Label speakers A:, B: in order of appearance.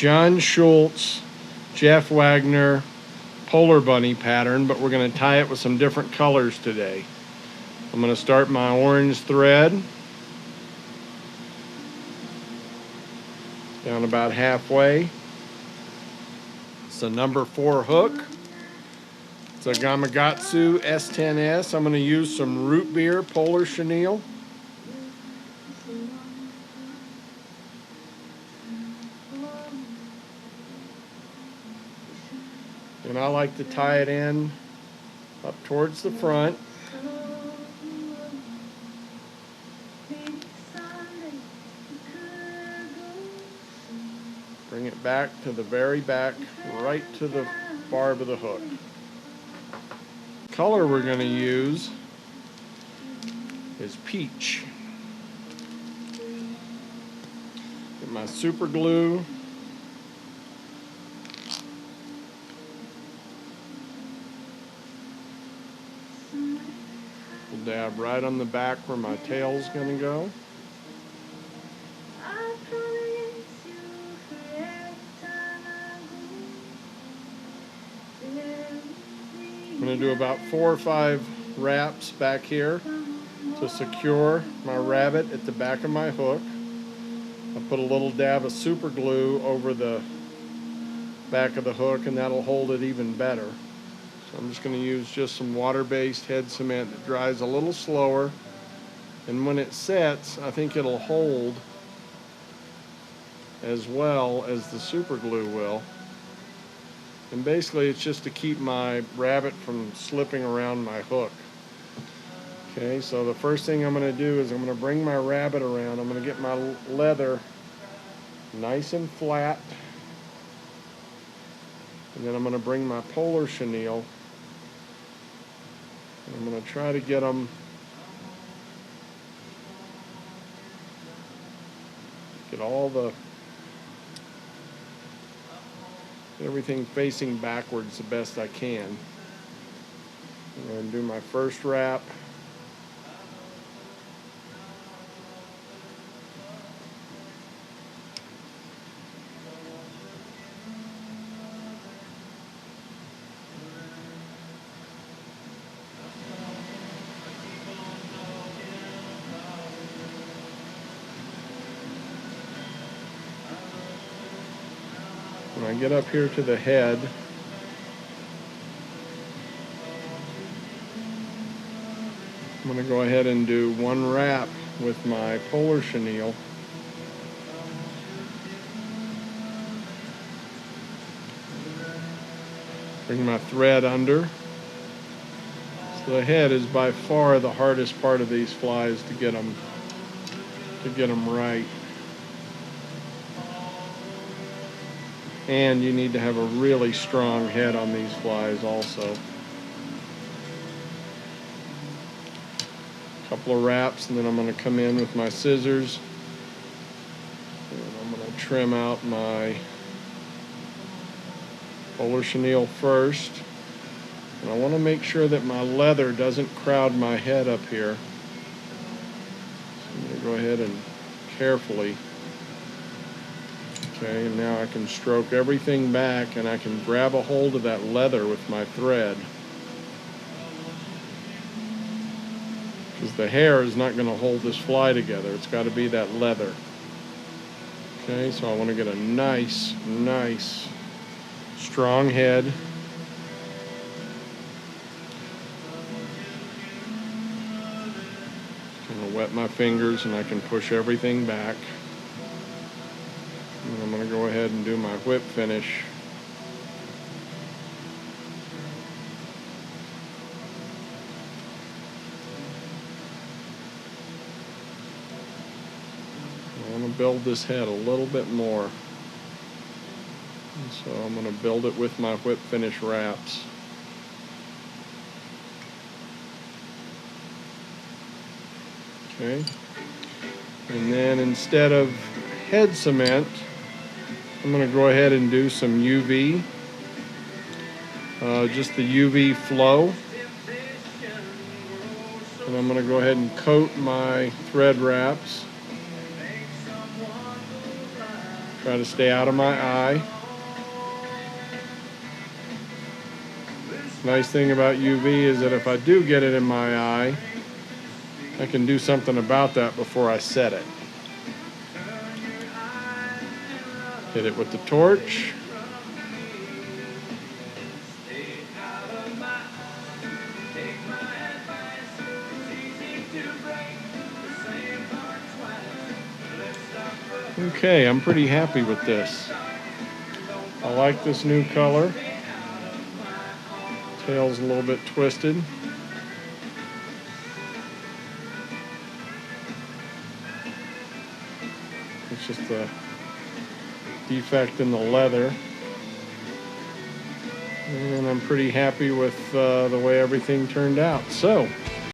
A: John Schultz, Jeff Wagner Polar Bunny pattern, but we're going to tie it with some different colors today. I'm going to start my orange thread down about halfway. It's a number 4 hook. It's a Gamakatsu S10S. I'm going to use some root beer polar chenille. And I like to tie it in up towards the front. Bring it back to the very back, right to the barb of the hook. The color we're going to use is peach. Get my super glue. Dab right on the back where my tail's going to go. I'm going to do about 4 or 5 wraps back here to secure my rabbit at the back of my hook. I'll put a little dab of super glue over the back of the hook, and that'll hold it even better. So I'm just going to use just some water-based head cement that dries a little slower, and when it sets, I think it'll hold as well as the super glue will. And basically it's just to keep my rabbit from slipping around my hook. Okay, so the first thing I'm going to do is I'm going to bring my rabbit around. I'm going to get my leather nice and flat, and then I'm going to bring my polar chenille. And I'm going to try to get them everything facing backwards the best I can. I'm going to do my first wrap. When I get up here to the head, I'm going to go ahead and do 1 wrap with my polar chenille. Bring my thread under. So the head is by far the hardest part of these flies to get them right. And you need to have a really strong head on these flies also. A couple of wraps, and then I'm going to come in with my scissors. And I'm going to trim out my polar chenille first. And I want to make sure that my leather doesn't crowd my head up here. So I'm going to go ahead and carefully. Okay, and now I can stroke everything back, and I can grab a hold of that leather with my thread. Because the hair is not going to hold this fly together. It's got to be that leather. Okay, so I want to get a nice, strong head. I'm going to wet my fingers, and I can push everything back. And I'm going to go ahead and do my whip finish. I want to build this head a little bit more. And so I'm going to build it with my whip finish wraps. Okay. And then instead of head cement, I'm going to go ahead and do some UV, just the UV flow. And I'm going to go ahead and coat my thread wraps. Try to stay out of my eye. Nice thing about UV is that if I do get it in my eye, I can do something about that before I set it. Hit it with the torch. Okay, I'm pretty happy with this. I like this new color. Tail's a little bit twisted. It's just a defect in the leather. And I'm pretty happy with the way everything turned out. So,